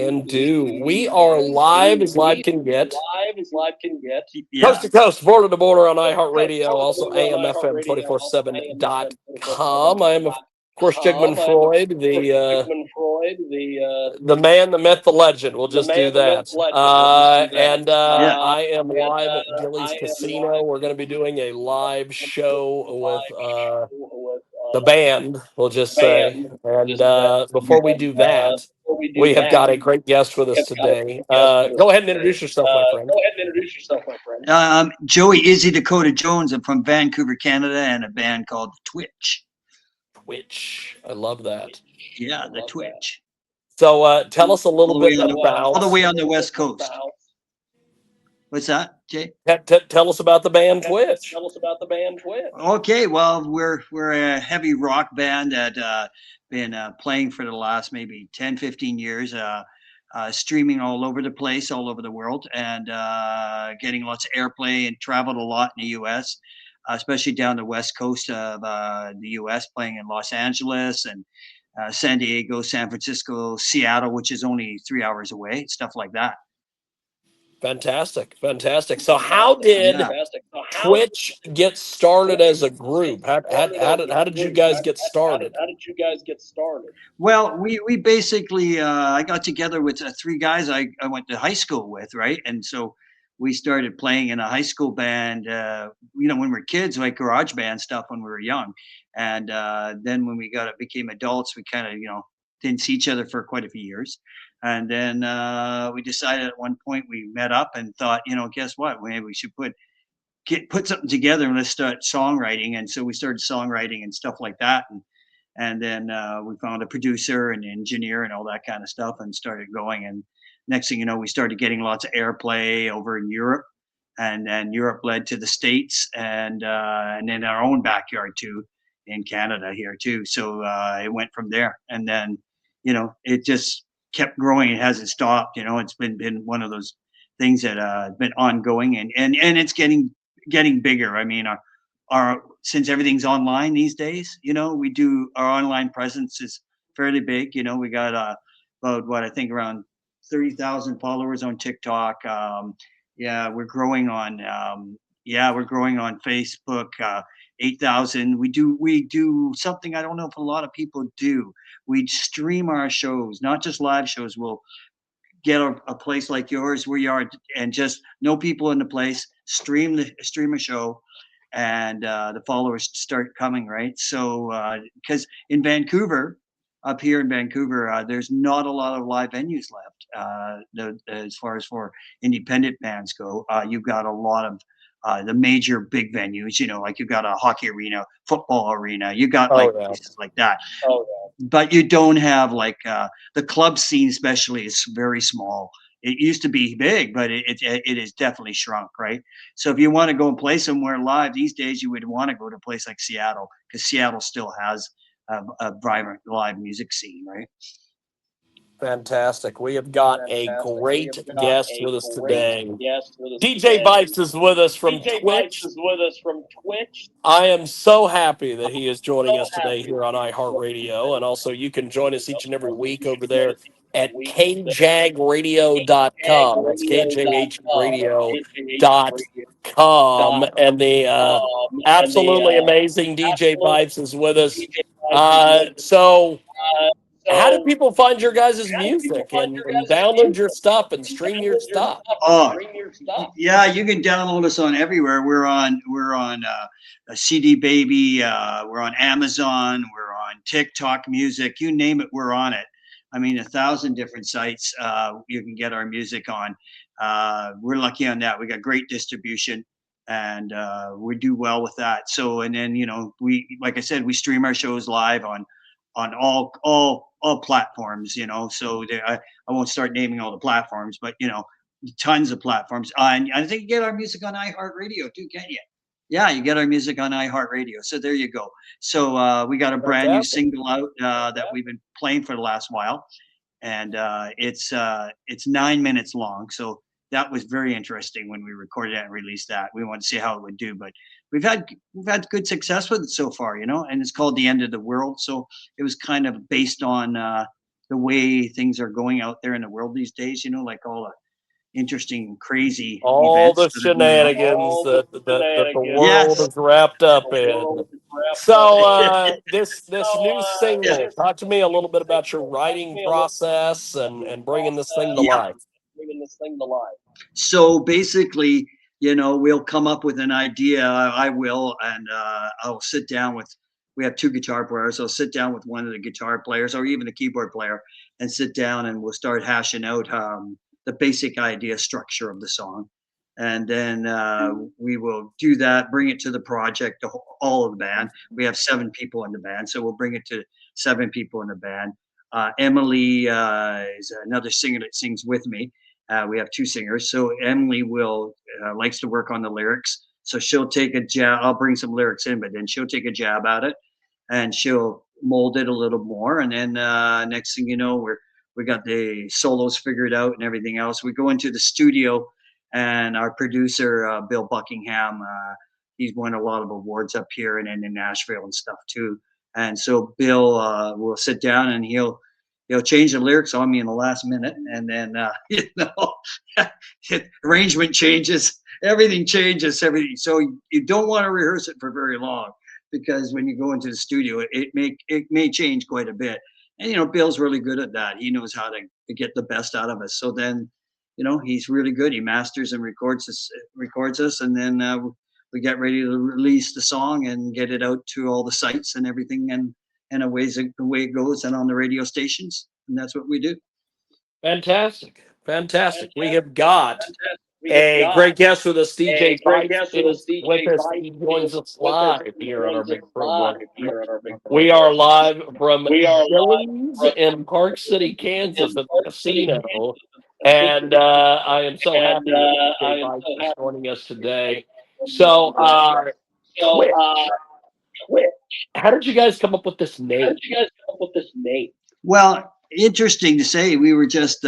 can do. We are live as live can get. Coast to coast, border to border on iHeartRadio, also AMFM 247.com. I am, of course, Jigman Freud, the man, the myth, the legend. We'll just do that. I am live at Gilly's Casino. We're going to be doing a live show with the band, we'll just say. And before we do that, we have got a great guest with us today. Go ahead and introduce yourself, my friend. Joey Izzy Dakota Jones. I'm from Vancouver, Canada, and a band called Twitch. Twitch. I love that. Yeah, the Twitch. So tell us a little bit about... All the way on the West Coast. What's that, Jay? Tell us about the band Twitch. Okay, well, we're a heavy rock band that been playing for the last maybe 10, 15 years, streaming all over the place, all over the world, and getting lots of airplay, and traveled a lot in the U.S., especially down the West Coast of the U.S., playing in Los Angeles and San Diego, San Francisco, Seattle, which is only 3 hours away, stuff like that. Fantastic. So how did Twitch get started as a group? How did you guys get started? Well, we basically, I got together with three guys I went to high school with, right? And so we started playing in a high school band, when we were kids, like garage band stuff when we were young. And then when we became adults, we kind of, didn't see each other for quite a few years. And then we decided at one point, we met up and thought, guess what? Maybe we should put something together and let's start songwriting. And so we started songwriting and stuff like that. And then we found a producer and engineer and all that kind of stuff and started going. And next thing you know, we started getting lots of airplay over in Europe. And then Europe led to the States and then our own backyard too, in Canada here too. So it went from there. And then, it just kept growing. It hasn't stopped. It's been one of those things that been ongoing and it's getting bigger. I mean, our since everything's online these days, we do our online presence is fairly big. We got about what I think around 30,000 followers on TikTok. We're growing on Facebook. 8,000. We do something I don't know if a lot of people do. We stream our shows, not just live shows. We'll get a place like yours where you are and just no people in the place, stream a show, and the followers start coming, right? So because in Vancouver, up here in Vancouver, there's not a lot of live venues left. As far as for independent bands go, you've got a lot of the major big venues, like you've got a hockey arena, football arena, you got places like that. But you don't have like the club scene, especially, is very small. It used to be big, but it is definitely shrunk, right? So if you want to go and play somewhere live these days, you would want to go to a place like Seattle, because Seattle still has a vibrant live music scene, right? Fantastic. We have got a great guest with us today. DJ Vibes is with us from Twitch. I am so happy that he is joining us today here on iHeartRadio. And also, you can join us each and every week over there at KJAGradio.com. That's KJHradio.com. And the absolutely amazing DJ Vibes is with us. How do people find your guys' music and download your stuff and stream your stuff? Yeah, you can download us on everywhere. We're on a CD Baby. We're on Amazon. We're on TikTok Music. You name it, we're on it. I mean, 1,000 different sites you can get our music on. We're lucky on that. We got great distribution, and we do well with that. So, and then we, like I said, we stream our shows live on all platforms, so I won't start naming all the platforms, but tons of platforms. And I think you get our music on iHeartRadio too, can't you? Yeah, you get our music on iHeartRadio. So there you go. So we got a brand new single out that we've been playing for the last while, and it's 9 minutes long. So that was very interesting when we recorded it and released that. We wanted to see how it would do, but we've had good success with it so far, and it's called The End of the World. So it was kind of based on the way things are going out there in the world these days, like all the interesting, crazy All events the that are going on. shenanigans that the world Yes. is wrapped up in. So this new Yeah. single, talk to me a little bit about your writing process and bringing this thing to Yeah. life. So basically, we'll come up with an idea. I will, and I'll sit down with. We have two guitar players. I'll sit down with one of the guitar players, or even the keyboard player, and sit down, and we'll start hashing out the basic idea structure of the song, and then we will do that. Bring it to the project, all of the band. We have 7 people in the band, so we'll bring it to 7 people in the band. Emily is another singer that sings with me. We have 2 singers. So Emily will likes to work on the lyrics. So she'll take a jab. I'll bring some lyrics in, but then she'll take a jab at it, and she'll mold it a little more. And then next thing you know, we got the solos figured out and everything else. We go into the studio, and our producer Bill Buckingham, he's won a lot of awards up here and in Nashville and stuff too. And so Bill will sit down, and he'll change the lyrics on me in the last minute, and then arrangement changes, everything changes, everything. So you don't want to rehearse it for very long, because when you go into the studio, it may change quite a bit. And Bill's really good at that. He knows how to get the best out of us. So then, he's really good. He masters and records us, and then we get ready to release the song and get it out to all the sites and everything, and away it goes, and on the radio stations, and that's what we do. Fantastic. Fantastic. We have got a great guest with us. DJ Bike is with us. He joins us live here on our big program. We are live from Billings in Park City, Kansas at the casino. And I am so happy that DJ Bike is joining us today. So, Twitch, how did you guys come up with this name? Well, interesting to say. We were just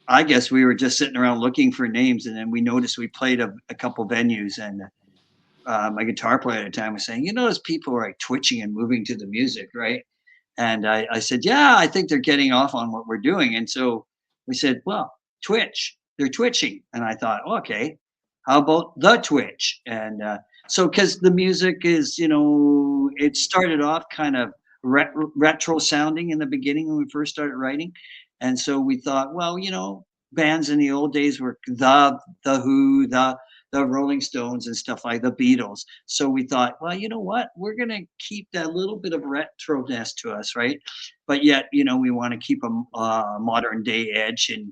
I guess we were just sitting around looking for names, and then we noticed we played a couple venues, and my guitar player at the time was saying, those people are like twitching and moving to the music, right? And I said, yeah, I think they're getting off on what we're doing. And so we said, well, Twitch, they're twitching. And I thought, okay, how about the Twitch? And so, because the music is, it started off kind of retro sounding in the beginning when we first started writing. And so we thought, well, bands in the old days were the Who, the Rolling Stones and stuff like the Beatles. So we thought, well, you know what? We're going to keep that little bit of retro-ness to us, right? But yet, we want to keep a modern day edge, and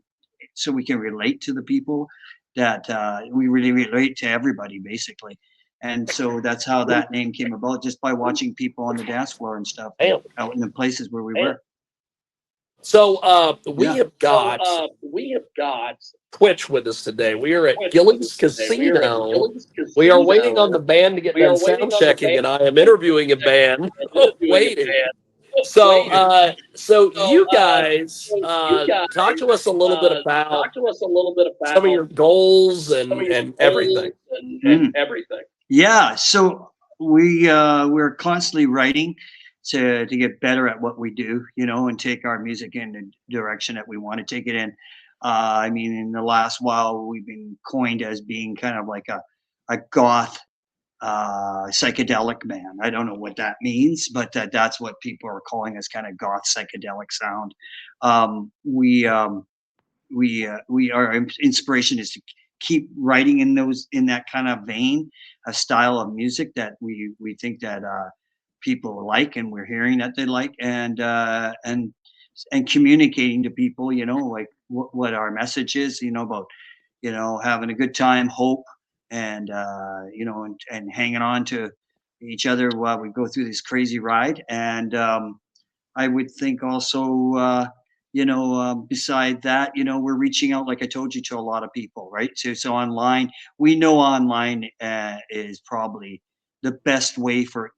so we can relate to the people that we really relate to everybody, basically. And so that's how that name came about, just by watching people on the dance floor and stuff out in the places where we were. So we Yeah. have got Twitch with us today. We are at Gillings Casino. We are waiting on the band to get done sound checking, and I am interviewing a band waiting. So you guys talk to us a little bit about some of your goals and everything. Mm. Yeah. So we're constantly writing to get better at what we do, and take our music in the direction that we want to take it in. I mean, in the last while, we've been coined as being kind of like a goth psychedelic band. I don't know what that means, but that's what people are calling us, kind of goth psychedelic sound. We our inspiration is to keep writing in that kind of vein, a style of music that we think that people like, and we're hearing that they like, and communicating to people, like what our message is, about having a good time, hope, and and hanging on to each other while we go through this crazy ride. And I would think also, beside that, we're reaching out, like I told you, to a lot of people, right? So online, we know online is probably the best way for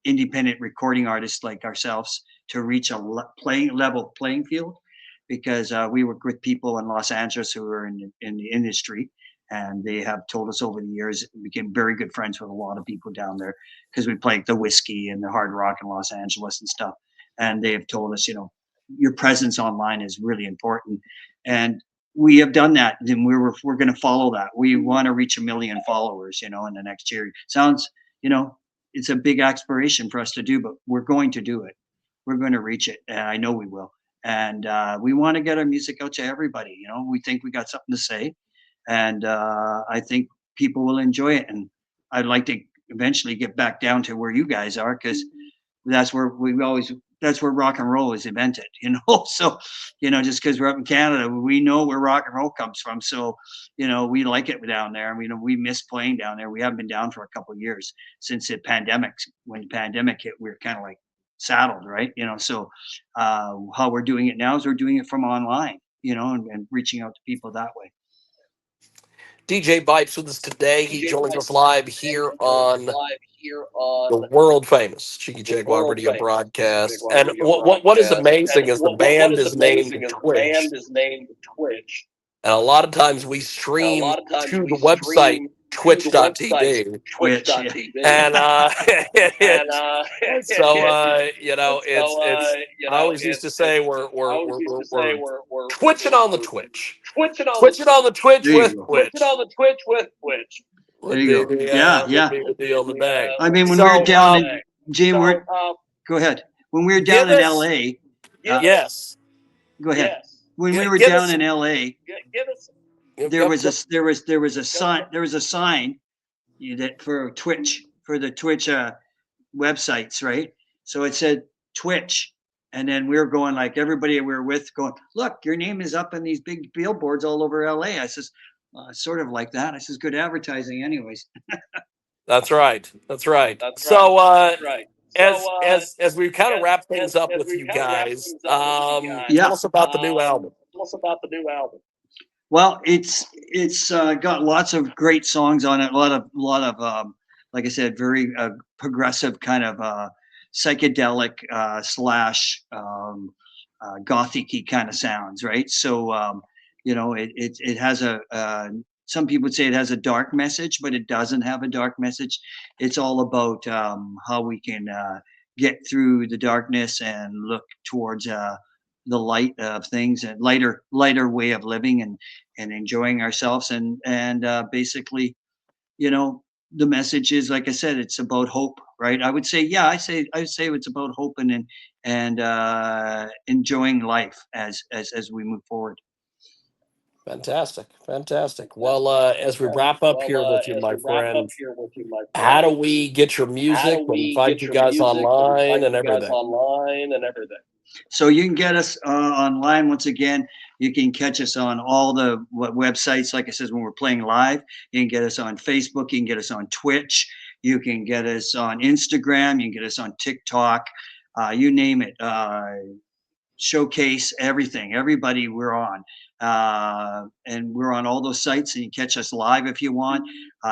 independent recording artists like ourselves to reach a level playing field, because we work with people in Los Angeles who are in the industry, and they have told us over the years, we became very good friends with a lot of people down there, because we played the Whiskey and the Hard Rock in Los Angeles and stuff. and they have told us, your presence online is really important, and we have done that, and we're going to follow that. We want to reach 1 million followers, in the next year. Sounds, you know, it's a big aspiration for us to do, but we're going to do it. We're going to reach it, and I know we will. And we want to get our music out to everybody. We think we got something to say, and I think people will enjoy it. And I'd like to eventually get back down to where you guys are, because that's where that's where rock and roll is invented. So just because we're up in Canada, we know where rock and roll comes from. So we like it down there. We miss playing down there. We haven't been down for a couple of years since the pandemic. When the pandemic hit, we were kind of like saddled, right? So how we're doing it now is we're doing it from online, and reaching out to people that way. DJ Bipes with us today. He joins us live here on the world famous Jiggy Jaguar radio broadcast. And what is amazing is the band is named Twitch. And a lot of times we stream to the website twitch.tv. And it's I always used to say we're twitching on the Twitch. Twitching on the Twitch with Twitch. There you go. Yeah. Would be the deal today. I mean, when we were down in Jim, go ahead. When we were down in LA, yes. Go ahead. When we were down in LA, there was a sign that for Twitch, for the Twitch websites, right? So it said Twitch. And then we were going, like, everybody we were with going, look, your name is up in these big billboards all over LA. I says, sort of like that. I says, good advertising anyways. That's right. So as we kind of wrap things up with you guys, tell us about the new album. Well, it's got lots of great songs on it. A lot of like I said, very progressive kind of psychedelic slash gothic-y kind of sounds, right? So it has some people would say it has a dark message, but it doesn't have a dark message. It's all about how we can get through the darkness and look towards the light of things, and lighter way of living, and enjoying ourselves, and basically, the message is, like I said, it's about hope, right? I would say it's about hope and enjoying life as we move forward. Fantastic. Well, as we wrap up here with you, my friend, how do we get your music and find you guys online and everything? So you can get us online. Once again, you can catch us on all the websites. Like I said, when we're playing live, you can get us on Facebook. You can get us on Twitch. You can get us on Instagram. You can get us on TikTok. You name it. Showcase, everything. Everybody, we're on. And we're on all those sites, and you can catch us live if you want.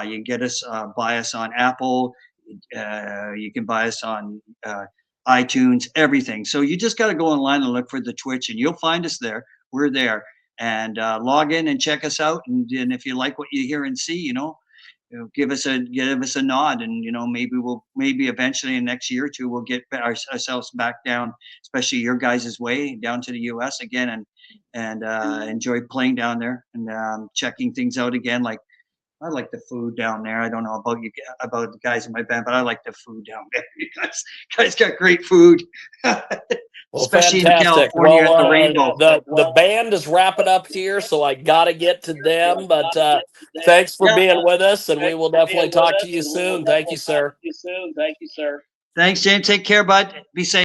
You can get us, buy us on Apple. You can buy us on iTunes, everything. So you just got to go online and look for the Twitch, and you'll find us there. We're there, and log in and check us out. And if you like what you hear and see, give us a nod, and maybe eventually in the next year or two we'll get ourselves back down, especially your guys' way, down to the U.S. again, and enjoy playing down there, and checking things out again. Like, I like the food down there. I don't know about the guys in my band, but I like the food down there. You guys got great food. Well, especially fantastic. in California at the Rainbow. The band is wrapping up here, so I got to get to them. But thanks for being with us, and we will definitely talk to you soon. Thank you, sir. Thanks, Jane. Take care, bud. Be safe.